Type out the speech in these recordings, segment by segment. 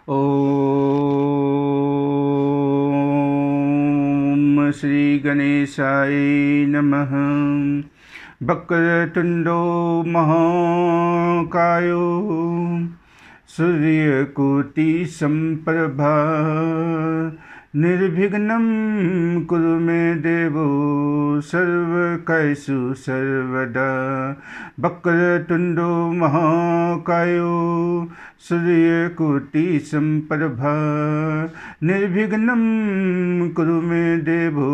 ओम श्री गणेशाय नमः। वक्रतुंडो महाकायो सूर्यकोटि संप्रभा निर्विघ्नं कुरु मे देवो सर्वकार्येषु सर्वदा। वक्रतुंडो महाकायो सूर्यकोटि संप्रभा निर्विघ्नं कुरु मे देवो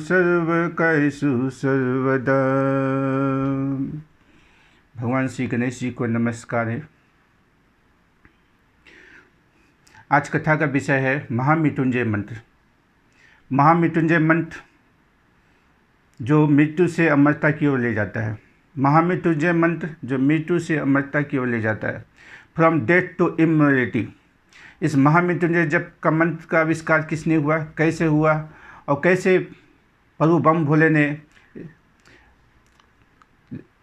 सर्वकार्येषु सर्वदा। भगवान श्री गणेश जी को नमस्कार है। आज कथा का विषय है महामृत्युंजय मंत्र। महामृत्युंजय मंत्र जो मृत्यु से अमरता की ओर ले जाता है। महामृत्युंजय मंत्र जो मृत्यु से अमरता की ओर ले जाता है, फ्रॉम डेथ टू इमोर्टैलिटी। इस महामृत्युंजय जप का मंत्र का आविष्कार किसने हुआ, कैसे हुआ और कैसे प्रभु बम भोले ने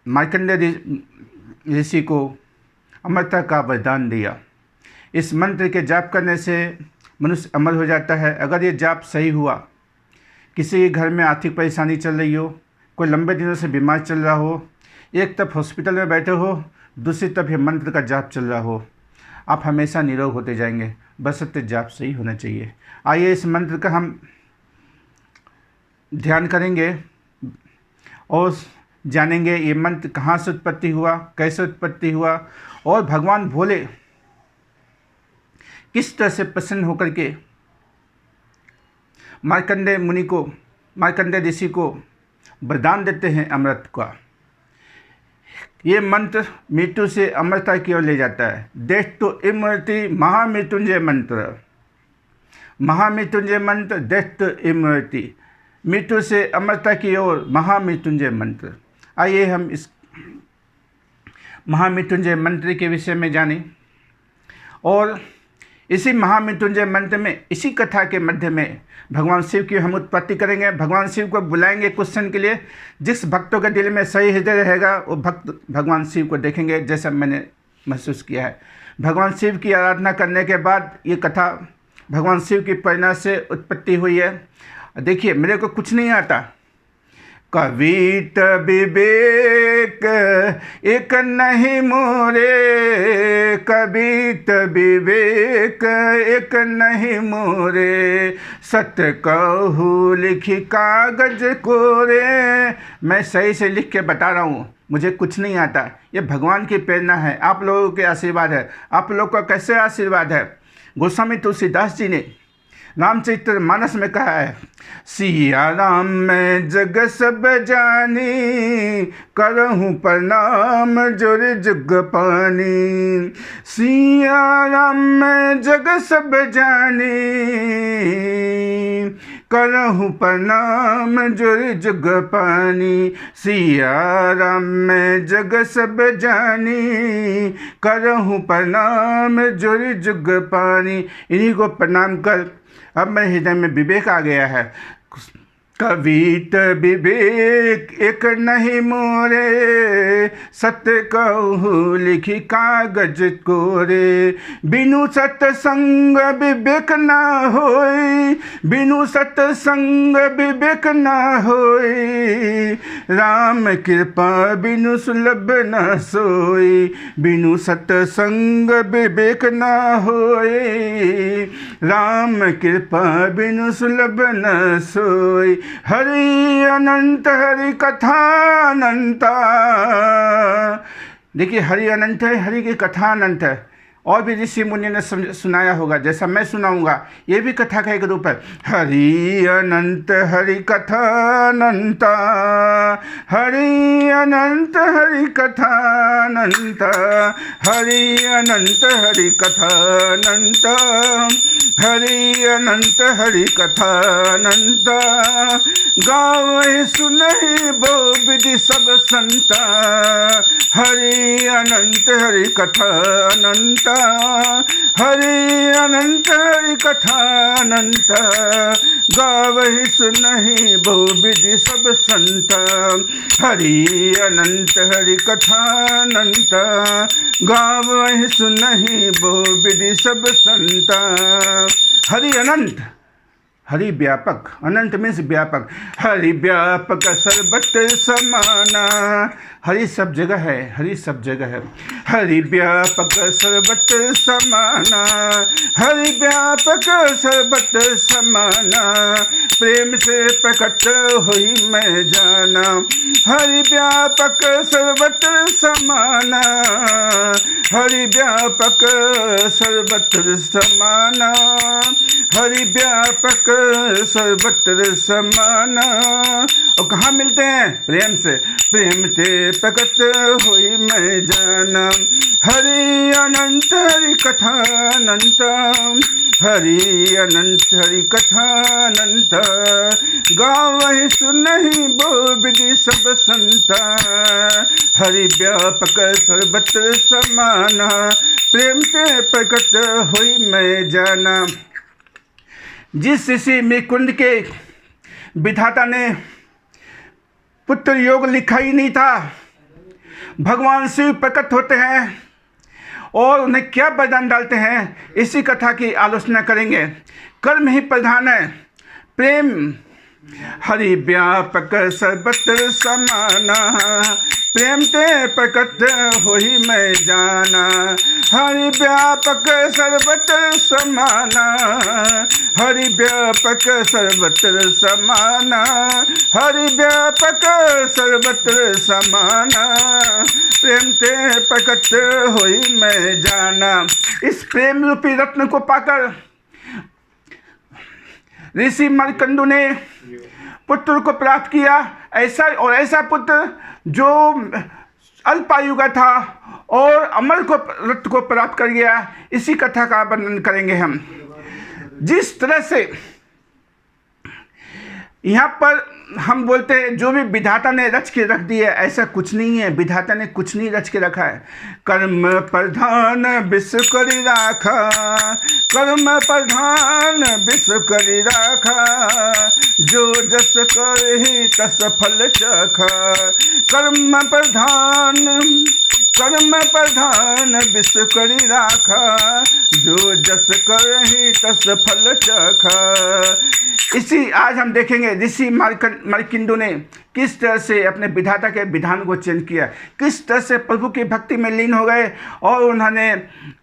मार्कंडेय ऋषि को अमरता का वरदान दिया। इस मंत्र के जाप करने से मनुष्य अमर हो जाता है। अगर ये जाप सही हुआ, किसी के घर में आर्थिक परेशानी चल रही हो, कोई लंबे दिनों से बीमार चल रहा हो, एक तरफ हॉस्पिटल में बैठे हो, दूसरी तरफ ये मंत्र का जाप चल रहा हो, आप हमेशा निरोग होते जाएंगे, बशर्ते जाप सही होना चाहिए। आइए इस मंत्र का हम ध्यान करेंगे और जानेंगे ये मंत्र कहाँ से उत्पत्ति हुआ, कैसे उत्पत्ति हुआ और भगवान भोले किस तरह से प्रसन्न होकर के मार्कंडेय मुनि को, मार्कंडेय ऋषि को वरदान देते हैं अमृत का। ये मंत्र मृत्यु से अमरता की ओर ले जाता है। डेथ टू इमोर्टैलिटी महामृत्युंजय मंत्र। महामृत्युंजय मंत्र डेथ टू इमोर्टैलिटी, मृत्यु से अमरता की ओर महामृत्युंजय मंत्र। आइए हम इस महामृत्युंजय मंत्र के विषय में जानें और इसी महामृत्युंजय मंत्र में, इसी कथा के मध्य में भगवान शिव की हम उत्पत्ति करेंगे। भगवान शिव को बुलाएंगे क्वेश्चन के लिए। जिस भक्तों के दिल में सही हृदय रहेगा वो भक्त भगवान शिव को देखेंगे, जैसा मैंने महसूस किया है। भगवान शिव की आराधना करने के बाद ये कथा भगवान शिव की प्रेरणा से उत्पत्ति हुई है। देखिए, मेरे को कुछ नहीं आता, कवित विवेक एक नहीं मोरे, कवित विवेक एक नहीं मोरे, सत्य कहूँ लिखी कागज कोरे। मैं सही से लिख के बता रहा हूँ, मुझे कुछ नहीं आता। ये भगवान की प्रेरणा है, आप लोगों के आशीर्वाद है। आप लोग का कैसे आशीर्वाद है? गोस्वामी तुलसीदास जी ने रामचरित्र मानस में कहा है, सिया राम मैं जग सब जानी, करहूँ प्रणाम जोर जुग पानी। सिया राम मैं जग सब जानी, करहूँ प्रणाम जोर जुग पानी। सिया राम मैं जग सब जानी, करहूँ प्रणाम जोर जुग पानी। इन्हीं को प्रणाम कर अब मेरे हृदय में विवेक आ गया है। कवित विवेक एक नहीं मोरे, सत्य कहूँ लिखी कागज कोरे। बिनु सत्संग विवेक ना होई, बिनु सत्संग विवेक ना होई, राम कृपा बिनु सुलभ न सोई। बिनु सत्संग विवेक ना होई, राम कृपा बिनु सुलभ न सोई। हरि अनंत हरि कथा अनंता। देखिए, हरि अनंत है, हरि की कथा अनंत है। और भी ऋषि मुनि ने सुनाया होगा, जैसा मैं सुनाऊंगा, ये भी कथा का एक रूप है। हरि अनंत हरि कथा अनंता, हरि अनंत हरि कथा अनंता, हरि अनंत हरि कथा अनंता, हरि अनंत हरि कथा अनंता। गावे सुनहि बो विधि सब संता, हरि अनंत हरि कथा अनंता, हरि अनंत हरि कथानंत, गावहि सुनहि बहुविधि सब संत। हरि अनंत हरि कथानंत, गावहि सुनहि बहुविधि सब संत। हरि अनंत, हरि व्यापक, अनंत मीन्स व्यापक। हरि व्यापक सर्वत्र समाना, हरि सब जगह है, हरि सब जगह है। हरि व्यापक सर्वत्र समाना, हरि व्यापक सर्वत्र समाना, प्रेम से प्रकट हुई मैं जाना। हरि व्यापक सर्वत्र समाना, हरि व्यापक सर्वत्र समाना, हरि व्यापक सर्वत्र समाना। और कहाँ मिलते हैं? प्रेम से, प्रेम से प्रकट हुई मैं जाना। हरि अनंत हरि कथानंत, हरि अनंत हरि कथानंत, गावहि सुनहि बहुविधि सब संत। हरि व्यापक सर्वत्र समाना, प्रेम से प्रकट हुई मैं जाना। जिस ऋषि मृकुंड के विधाता ने पुत्र योग लिखा ही नहीं था, भगवान शिव प्रकट होते हैं और उन्हें क्या वरदान डालते हैं, इसी कथा की आलोचना करेंगे। कर्म ही प्रधान है, प्रेम। हरि व्यापक सर्वत्र समाना, प्रेम ते प्रकट होई मैं जाना। हरि व्यापक सर्वत्र समाना, हरि व्यापक सर्वत्र समाना, हरि व्यापक सर्वत्र समाना, प्रेम ते प्रकट होई मैं जाना। इस प्रेम रूपी रत्न को पाकर ऋषि मार्कंडू ने पुत्र को प्राप्त किया, ऐसा पुत्र जो अल्पायु का था और अमर को रत्न को प्राप्त कर गया। इसी कथा का वर्णन करेंगे हम। जिस तरह से यहाँ पर हम बोलते हैं जो भी विधाता ने रच के रख दिया, ऐसा कुछ नहीं है। विधाता ने कुछ नहीं रच के रखा है। कर्म प्रधान विश्व करी राखा, कर्म प्रधान विश्व करी राखा, जो जस करहि तस फल चखा। कर्म प्रधान विश्व करी राखा, जो जस करहि तस फल चखा। इसी आज हम देखेंगे ऋषि मार्कंडू ने किस तरह से अपने विधाता के विधान को चेंज किया, किस तरह से प्रभु की भक्ति में लीन हो गए और उन्होंने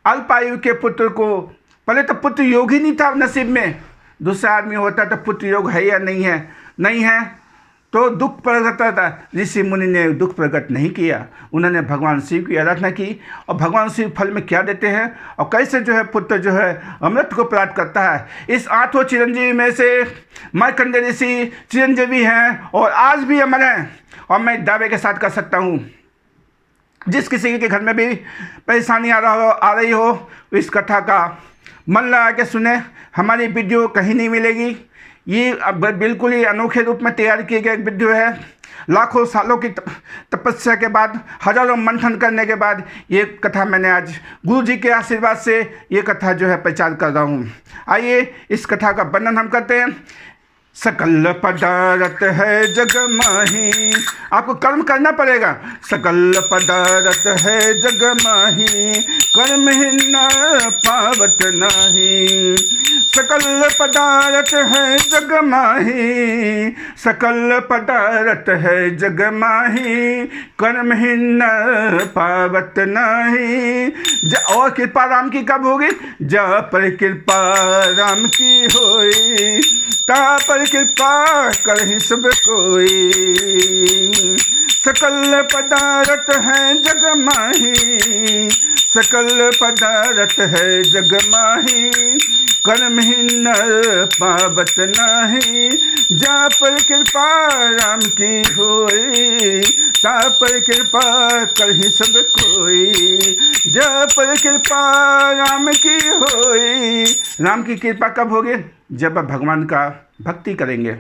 अल्पायु के पुत्र को, पहले तो पुत्र योग ही नहीं था नसीब में, दूसरा आदमी होता तो पुत्र योग है या नहीं है तो दुख प्रकट था। ऋषि मुनि ने दुख प्रकट नहीं किया, उन्होंने भगवान शिव की आराधना की। और भगवान शिव फल में क्या देते हैं और कैसे जो है पुत्र जो है अमृत को प्राप्त करता है। इस 8 चिरंजीवी में से मार्कंडेय ऋषि चिरंजीवी हैं और आज भी अमर हैं। और मैं दावे के साथ कर सकता हूँ, जिस किसी के घर में भी परेशानी आ रही हो, इस कथा का मन लगा के सुने। हमारी वीडियो कहीं नहीं मिलेगी, ये अब बिल्कुल ही अनोखे रूप में तैयार किए गए वीडियो है। लाखों सालों की तपस्या के बाद, हजारों मंथन करने के बाद ये कथा मैंने आज गुरु जी के आशीर्वाद से ये कथा जो है प्रचार कर रहा हूँ। आइए इस कथा का वर्णन हम करते हैं। सकल पदार्थ है जग माही, आपको कर्म करना पड़ेगा। सकल पदार्थ है जग माही, कर्म ही न पावत नाही। सकल पदार्थ है जग माही, सकल पदार्थ है जग माही, कर्म ही न पावत नाही। और कृपा राम की कब होगी? जा पर कृपा राम की होई, ता पर कृपा करहि सब कोई। सकल पदार्थ है जग माही, सकल पदार्थ है जग माही, कर्म ही न पावत नाही। जा पर कृपा राम की होई, ता पर कृपा करहि सब कोई। जा पर कृपा राम की होई। राम की कृपा कब होगी? जब आप भगवान का भक्ति करेंगे।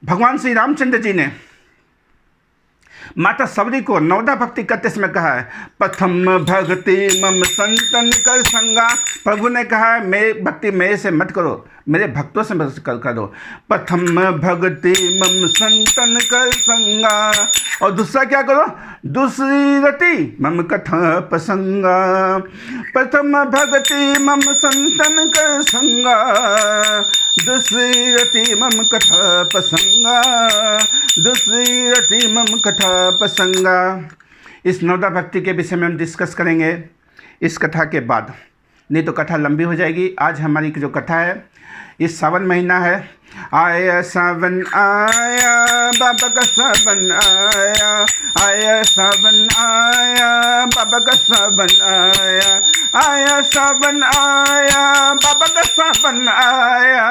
भगवान श्री रामचंद्र जी ने माता सबरी को नवदा भक्ति करते समय कहा है, प्रथम भक्ति मम संतन कर संगा। प्रभु ने कहा है मेरे भक्ति मेरे से मत करो, मेरे भक्तों से मत करो। प्रथम भक्ति मम संतन कर संगा, और दूसरा क्या करो, दूसरी रति मम कथा प्रसंगा। प्रथम भक्ति मम संतन कर संगा, दूसरी रति मम कथा प्रसंगा, दूसरी रति मम कथा प्रसंगा। इस नवदा भक्ति के विषय में हम डिस्कस करेंगे इस कथा के बाद, नहीं तो कथा लंबी हो जाएगी। आज हमारी जो कथा है, इस सावन महीना है, आया सावन आया बाबा का सावन आया, आया सावन आया बाबा का सावन आया, आया सावन आया बाबा का सावन आया,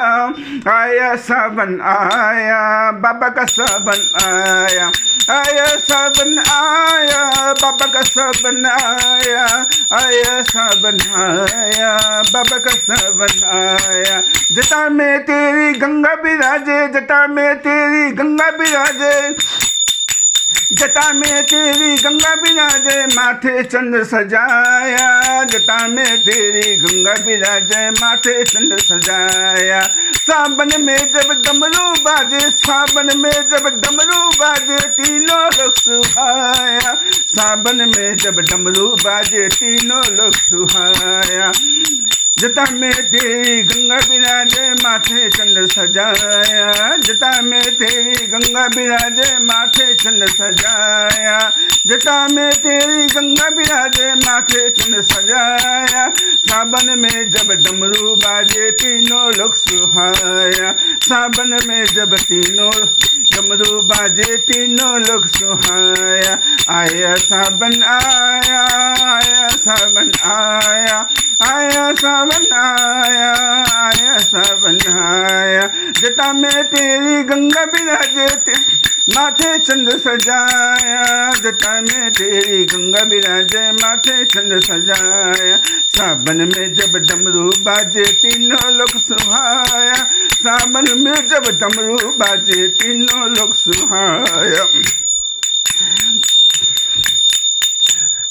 आया सावन आया बाबा का सावन आया, आया सावन आया बाबा का सावन आया, आया सावन आया बाबा का सावन आया। जटा में तेरी गंगा विराजे, जटा में तेरी गंगा विराजे, जटा में तेरी गंगा विराजे, माथे चंद्र सजाया, जटा में तेरी गंगा विराजे, माथे चंद्र सजाया। सावन में जब डमरू बाजे, सावन में जब डमरू बाजे, तीनों लोग सुहाया, सावन में जब डमरू बाजे, तीनों लोग सुहाया। जटा में तेरी गंगा विराजे, माथे चंद्र सजाया, जटा में तेरी गंगा विराजे, माथे चंद्र सजाया, जटा में तेरी गंगा विराजे, माथे चंद्र सजाया। सावन में जब डमरू बाजे, तीनों लोग सुहाया, सावन में जब तीनों डमरू बाजे, तीनों लोग सुहाया। आया सावन आया, आया सावन आया, आया सावन आया, आया सावन आया। जटा में तेरी गंगा विराजे, माथे चंद्र सजाया, जटा में तेरी गंगा विराजे, माथे चंद्र सजाया। सावन में जब डमरू बाजे, तीनों लोग सुहाया, सावन में जब डमरू बाजे, तीनों लोग सुहाया।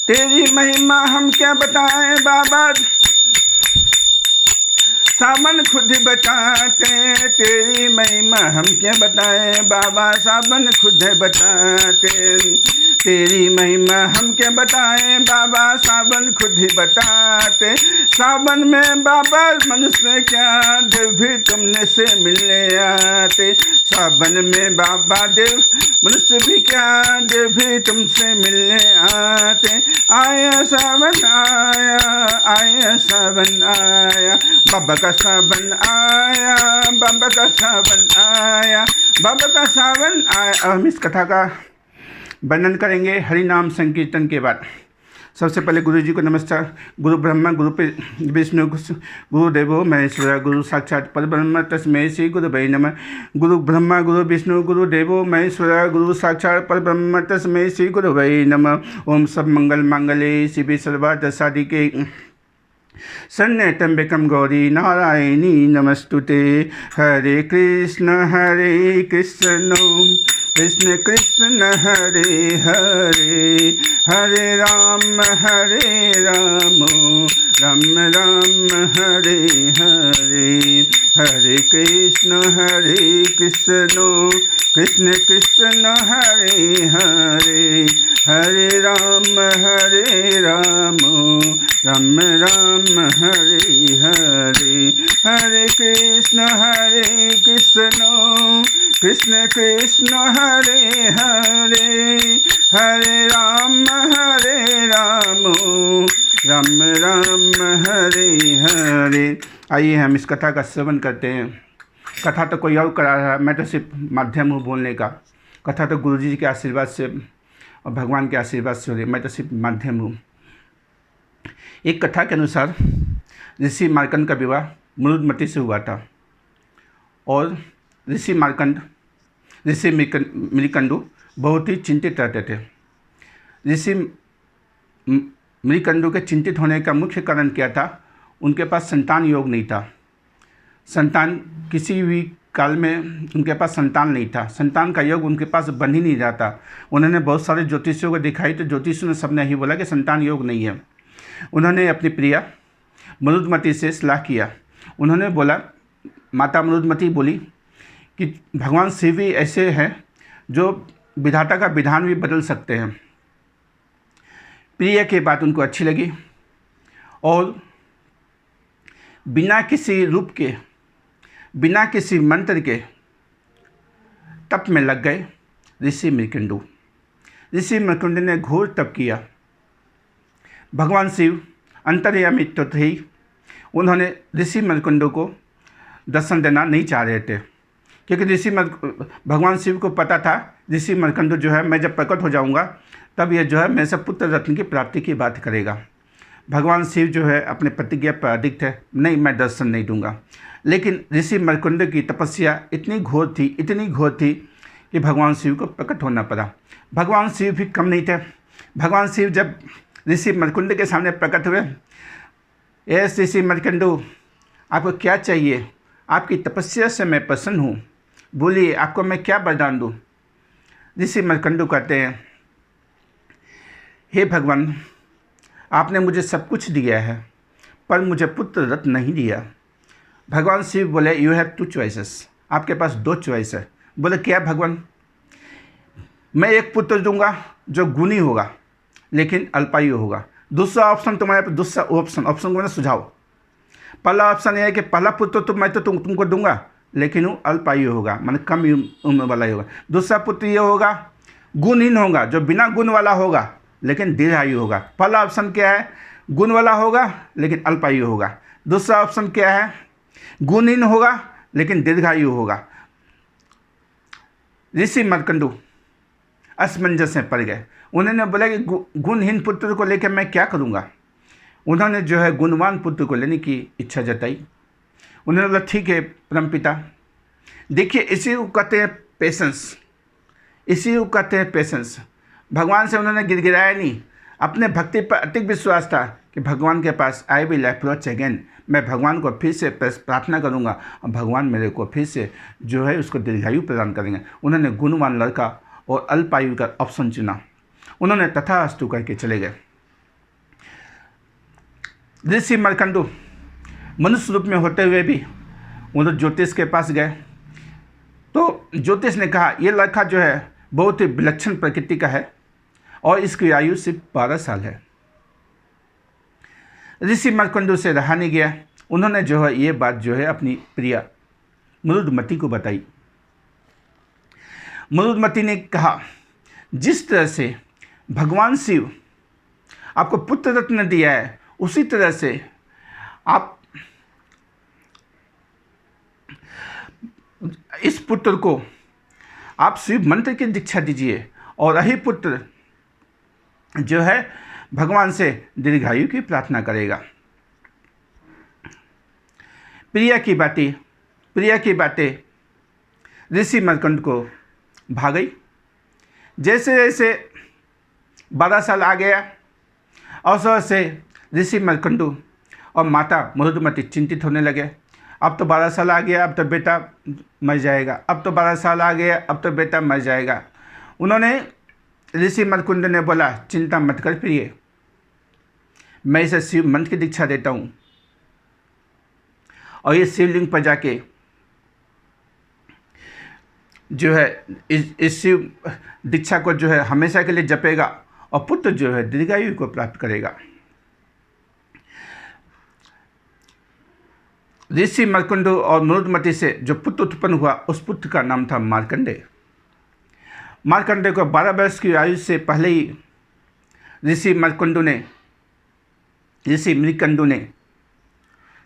तेरी महिमा हम क्या बताएं बाबा, सावन खुद बताते, तेरी महिमा हम क्या बताएं बाबा, सावन खुद बताते। तेरी महिमा हम क्या बताएं बाबा, सावन खुद ही बताते। सावन में बाबा मनुष्य क्या देव भी तुमने से मिलने आते, सावन में बाबा देव मनुष्य भी क्या देव भी तुमसे मिलने आते। आया सावन आया, आया सावन आया बाबा का सावन आया, बाबा का सावन आया, बाबा का सावन आया। हम इस कथा का वर्णन करेंगे हरि नाम संकीर्तन के बाद। सबसे पहले गुरु जी को नमस्कार। गुरु ब्रह्मा गुरु विष्णु गुरुदेवो महेश्वरा, गुरु साक्षात परब्रह्म तस्मै श्री गुरुवे नमः। गुरु ब्रह्मा गुरु विष्णु गुरुदेवो महेश्वरा, गुरु साक्षात परब्रह्म तस्मै श्री गुरुवे नमः। ओम सब मंगल मांगल्ये शिवे सर्वार्थ साधिके शरण्ये त्र्यंबके गौरी नारायणी नमस्तुते। हरे कृष्ण कृष्ण कृष्ण हरे हरे, हरे राम राम राम हरे हरे। हरे कृष्ण कृष्ण कृष्ण हरे हरे, हरे राम राम राम हरे हरे। हरे कृष्ण कृष्ण कृष्ण हरे हरे, हरे राम राम राम हरे हरे। आइए हम इस कथा का श्रवण करते हैं। कथा तो कोई और करा रहा है, मैं तो सिर्फ माध्यम हूँ बोलने का। कथा तो गुरु जी के आशीर्वाद से और भगवान के आशीर्वाद से हो रही, मैं तो सिर्फ माध्यम हूँ। एक कथा के अनुसार ऋषि मार्कंड का विवाह मरुदमती से हुआ था, और ऋषि मृकंडु बहुत ही चिंतित रहते थे। ऋषि मृकंडु के चिंतित होने का मुख्य कारण क्या था? उनके पास संतान योग नहीं था। संतान किसी भी काल में उनके पास संतान नहीं था, संतान का योग उनके पास बन ही नहीं रहा था। उन्होंने बहुत सारे ज्योतिषियों को दिखाई तो ज्योतिषियों ने सबने ही बोला कि संतान योग नहीं है। उन्होंने अपनी प्रिया मरुदमती से सलाह किया। उन्होंने बोला, माता मरुदमती बोली कि भगवान शिव भी ऐसे हैं जो विधाता का विधान भी बदल सकते हैं। प्रिया की बात उनको अच्छी लगी और बिना किसी रूप के, बिना किसी मंत्र के तप में लग गए ऋषि मृकंडु। ऋषि मृकंडु ने घोर तप किया। भगवान शिव अंतर्यामी तो थे ही, उन्होंने ऋषि मृकंडु को दर्शन देना नहीं चाह रहे थे, क्योंकि भगवान शिव को पता था ऋषि मृकंडु जो है मैं जब प्रकट हो जाऊंगा तब यह जो है मेरे से पुत्र रत्न की प्राप्ति की बात करेगा। भगवान शिव जो है अपने प्रतिज्ञा पर अडिग थे, नहीं मैं दर्शन नहीं दूंगा। लेकिन ऋषि मृकंडु की तपस्या इतनी घोर थी, इतनी घोर थी कि भगवान शिव को प्रकट होना पड़ा। भगवान शिव भी कम नहीं थे। भगवान शिव जब ऋषि मृकंडु के सामने प्रकट हुए, ऐस ऋषि मृकंडु आपको क्या चाहिए? आपकी तपस्या से मैं प्रसन्न हूँ, बोलिए आपको मैं क्या वरदान दूँ? ऋषि मृकंडु कहते हैं, हे भगवान, आपने मुझे सब कुछ दिया है पर मुझे पुत्र रत्न नहीं दिया। भगवान शिव बोले, यू हैव 2 चॉइसेस, आपके पास 2 चॉइस है। बोले क्या भगवान? मैं एक पुत्र दूंगा जो गुणी होगा लेकिन अल्पायु होगा। दूसरा ऑप्शन तुम्हारे पास, दूसरा ऑप्शन को ना सुझाव। पहला ऑप्शन यह है कि पहला पुत्र तो मैं तो तुमको दूंगा लेकिन वो अल्पायु होगा, माने कम उम्र वाला ही होगा। दूसरा पुत्र ये होगा गुणहीन होगा, जो बिना गुण वाला होगा लेकिन दीर्घायु होगा। पहला ऑप्शन क्या है? गुण वाला होगा लेकिन अल्पायु होगा। दूसरा ऑप्शन क्या है? गुणहीन होगा लेकिन दीर्घायु होगा। ऋषि मृकंडु असमंजस में पड़ गए। उन्होंने बोला कि गुणहीन पुत्र को लेकर मैं क्या करूँगा। उन्होंने जो है गुणवान पुत्र को लेने की इच्छा जताई। उन्होंने बोला ठीक है परमपिता, देखिए इसी को कहते हैं पेशेंस, इसी को कहते हैं पेशेंस। भगवान से उन्होंने गिड़गिड़ाया नहीं, अपने भक्ति पर अतिक विश्वास था कि भगवान के पास आई विल अप्रोच अगेन, मैं भगवान को फिर से प्रार्थना करूंगा और भगवान मेरे को फिर से जो है उसको दीर्घायु प्रदान करेंगे। उन्होंने गुणवान लड़का और अल्पायु का ऑप्शन चुना। उन्होंने तथास्तु करके चले गए। ऋषि मृकंडु मनुष्य रूप में होते हुए भी उन्होंने ज्योतिष के पास गए तो ज्योतिष ने कहा यह लड़का जो है बहुत ही विलक्षण प्रकृति का है और इसकी आयु सिर्फ 12 साल है। ऋषि मृकंडु से रहा नहीं गया। उन्होंने जो है ये बात जो है अपनी प्रिया मरुदमती को बताई। मरुदमती ने कहा जिस तरह से भगवान शिव आपको पुत्र रत्न दिया है उसी तरह से आप इस पुत्र को आप शिव मंत्र की दीक्षा दीजिए और यही पुत्र जो है भगवान से दीर्घायु की प्रार्थना करेगा। प्रिया की बातें ऋषि मृकंडु को भा गई। जैसे जैसे 12 साल आ गया अवसर से ऋषि मृकंडु और माता मरुदमती चिंतित होने लगे। अब तो 12 साल आ गया, अब तो बेटा मर जाएगा, अब तो 12 साल आ गया, अब तो बेटा मर जाएगा। उन्होंने ऋषि मृकंडु ने बोला चिंता मत कर प्रिय, मैं इसे शिव मंत्र की दीक्षा देता हूँ और ये शिवलिंग पर जाके जो है इस शिव दीक्षा को जो है हमेशा के लिए जपेगा और पुत्र जो है दीर्घायु को प्राप्त करेगा। ऋषि मृकंडु और मरुदमती से जो पुत्र उत्पन्न हुआ उस पुत्र का नाम था मार्कंडेय। मार्कंडेय को 12 वर्ष की आयु से पहले ही ऋषि मृकंडु ने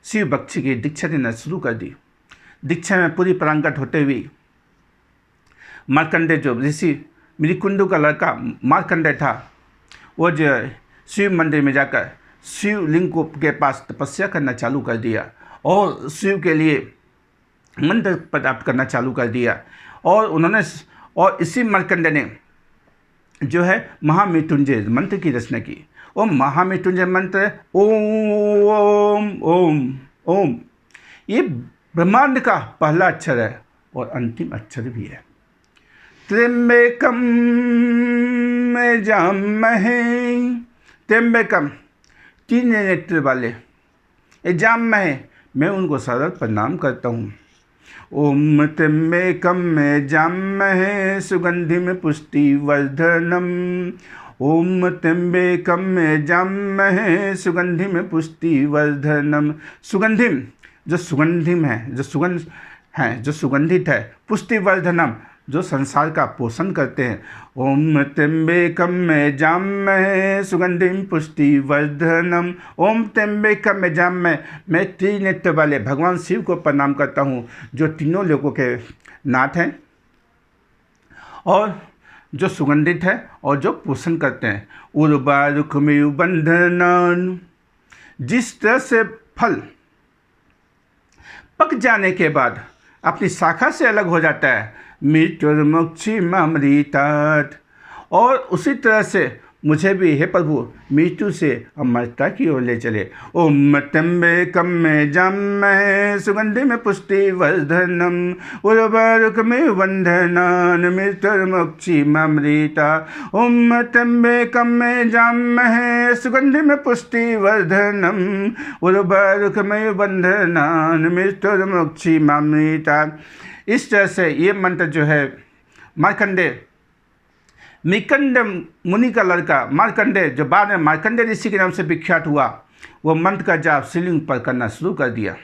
शिव भक्ति की दीक्षा देना शुरू कर दी। दीक्षा में पूरी पारंगत होते हुए मार्कंडेय जो ऋषि मृकंडु का लड़का मार्कंडेय था वो जो शिव मंदिर में जाकर शिवलिंग के पास तपस्या करना चालू कर दिया और शिव के लिए मंत्र प्राप्त करना चालू कर दिया। और इसी मार्कंडेय ने जो है महामृत्युंजय मंत्र की रचना की। वो महामृत्युंजय मंत्र ओम ओम ओम, ये ब्रह्मांड का पहला अक्षर है और अंतिम अक्षर भी है। त्र्यंबकम यजामहे, त्र्यंबकम 3 नेत्र वाले, यजामहे मैं उनको सरल प्रणाम करता हूँ। ओम त्र्यंबकम यजामहे सुगंधिम पुष्टिवर्धनम, ओम त्र्यंबकम यजामहे सुगंधिम पुष्टिवर्धनम। सुगंधिम जो सुगंधिम है, जो सुगंध है, जो सुगंधित है, पुष्टिवर्धनम जो संसार का पोषण करते हैं। ओम त्र्यंबकम यजामहे सुगंधिम पुष्टिवर्धनम, ओम त्र्यंबकम यजामहे मैं त्रिनेत्र वाले भगवान शिव को प्रणाम करता हूँ, जो तीनों लोगों के नाथ हैं और जो सुगंधित है और जो पोषण करते हैं। उर्वारुकमेव बंधनान, जिस तरह से फल पक जाने के बाद अपनी शाखा से अलग हो जाता है, मृत्युर्मुक्षीमामृतात्, और उसी तरह से मुझे भी हे प्रभु मृत्यु से अमरता की ओर ले चले। ओम त्र्यंबकम यजामहे सुगंधिम पुष्टिवर्धनम, उर्वारुकमेव बंधनान् मृत्युर्मुक्षीमामृतात्। ओम त्र्यंबकम यजामहे सुगंधिम पुष्टिवर्धनम, उर्वारुकमेव बंधनान् मृत्युर्मुक्षीमामृतात्। इस तरह से ये मंत्र जो है मिकंड मुनि का लड़का मार्कंडे, जो बाद में मार्कंडे ऋषि के नाम से विख्यात हुआ, वो मंत्र का जाप शिवलिंग पर करना शुरू कर दिया।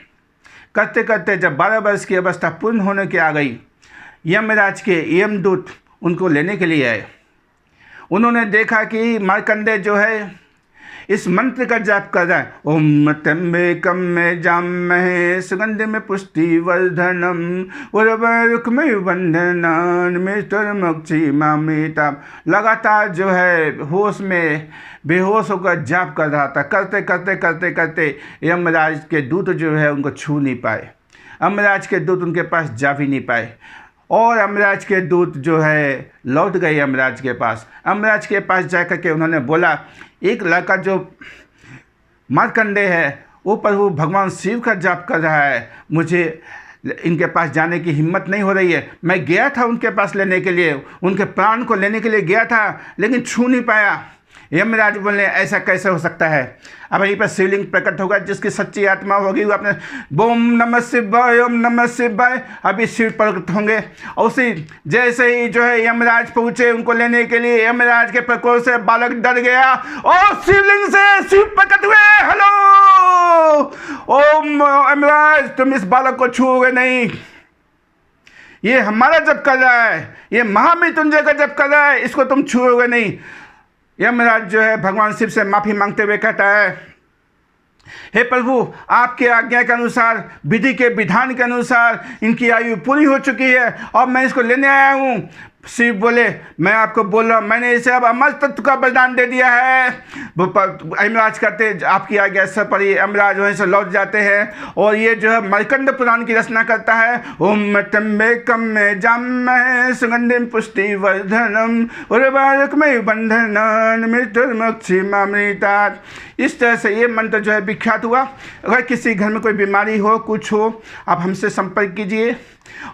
करते करते जब 12 वर्ष की अवस्था पूर्ण होने के आ गई, यमराज के यमदूत उनको लेने के लिए आए। उन्होंने देखा कि मार्कंडे जो है इस मंत्र का जाप कर रहा है। ओम त्र्यंबकम यजामहे सुगंधिम पुष्टिवर्धनम, उर्वारुकमेव बंधनान् मृत्युर्मुक्षीमामृतात्। लगातार जो है होश में बेहोश होकर जाप कर रहा था। करते करते करते करते यमराज के दूत जो है उनको छू नहीं पाए, यमराज के दूत उनके पास जा भी नहीं पाए, और यमराज के दूत जो है लौट गए यमराज के पास। यमराज के पास जाकर के उन्होंने बोला, एक लड़का जो मार्कंडे है वो प्रभु भगवान शिव का जाप कर रहा है, मुझे इनके पास जाने की हिम्मत नहीं हो रही है। मैं गया था उनके पास लेने के लिए, उनके प्राण को लेने के लिए गया था, लेकिन छू नहीं पाया। यमराज बोले ऐसा कैसे हो सकता है। अब यहीं पर शिवलिंग प्रकट होगा, जिसकी सच्ची आत्मा होगी वो अपने बोम नमः शिवाय, ओम नमः शिवाय अभी शिव प्रकट होंगे। और उसी जैसे ही जो है यमराज पहुँचे उनको लेने के लिए, यमराज के प्रकोप से बालक डर गया और शिवलिंग से शिव प्रकट हुए। हेलो ओम यमराज, तुम इस बालक को छूओगे नहीं, ये हमारा जप कर रहा है, ये महामृत्युंजय का जप कर रहा है, इसको तुम छूओगे नहीं। यमराज जो है भगवान शिव से माफ़ी मांगते हुए कहता है, हे प्रभु आपके आज्ञा के अनुसार, विधि के विधान के अनुसार इनकी आयु पूरी हो चुकी है और मैं इसको लेने आया हूँ। शिव बोले, मैं आपको बोल रहा हूँ, मैंने इसे अब अमर तत्व का वरदान दे दिया है। यमराज कहते आपकी आज्ञा से पर यमराज वहीं से लौट जाते हैं और ये जो है मर्कंड पुराण की रचना करता है। ओम त्र्यंबकम यजामहे सुगंधिम पुष्टिवर्धनम, उर्वारुकमेव बंधनान् मृत्युर्मुक्षीमामृतात्। इस तरह से ये मंत्र जो है विख्यात हुआ। अगर किसी घर में कोई बीमारी हो, कुछ हो, आप हमसे संपर्क कीजिए।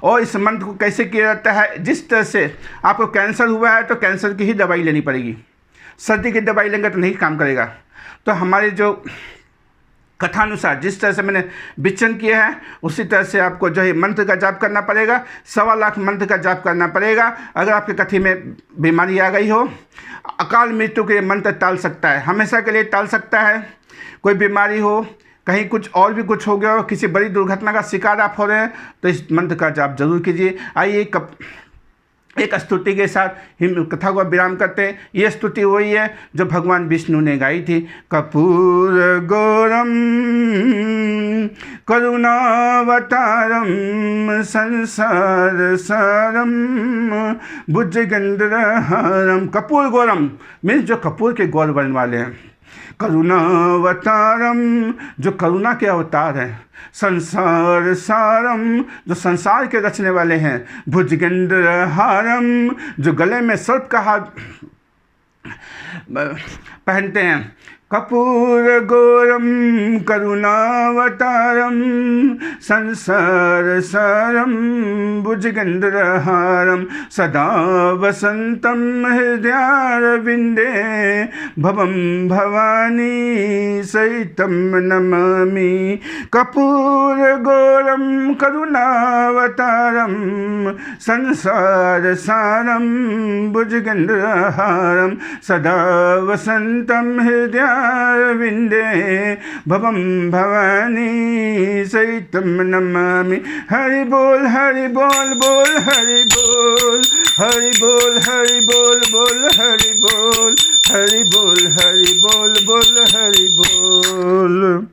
और इस मंत्र को कैसे किया जाता है, जिस तरह से आपको कैंसर हुआ है तो कैंसर की ही दवाई लेनी पड़ेगी, सर्दी की दवाई लेंगे तो नहीं काम करेगा। तो हमारे जो कथानुसार जिस तरह से मैंने विचरण किया है उसी तरह से आपको जो है मंत्र का जाप करना पड़ेगा। 1.25 लाख मंत्र का जाप करना पड़ेगा। अगर आपके कथी में बीमारी आ गई हो, अकाल मृत्यु के मंत्र टाल सकता है, हमेशा के लिए टाल सकता है। कोई बीमारी हो, कहीं कुछ और भी कुछ हो गया हो, किसी बड़ी दुर्घटना का शिकार आप हो रहे हैं, तो इस मंत्र का जाप जरूर कीजिए। आइए एक स्तुति के साथ हम कथा को विराम करते हैं। ये स्तुति वही है जो भगवान विष्णु ने गाई थी। कर्पूर गौरम करुणावतारम संसार सारम भुजगेंद्रहारम। कपूर गौरम मीन्स जो कपूर के गौर बनने वाले हैं। करुणावतारम जो करुणा के अवतार हैं। संसार सारम जो संसार के रचने वाले हैं। भुजगेंद्रहारम जो गले में सर्प का हार पहनते हैं। कर्पूरगौरं करुणावतारं संसारसारं भुजगेन्द्रहारं सदा वसन्तं हृदयारविन्दे भवं भवानी सहितं नमामि। कर्पूरगौरं करुणावतारं संसारसारं भुजगेन्द्रहारं सदा वसन्तं हृदयारविन्दे भवं भवानी सहितं नमामि। हरि बोल बोल हरि बोल, हरि बोल बोल हरि बोल, हरि बोल बोल हरि बोल।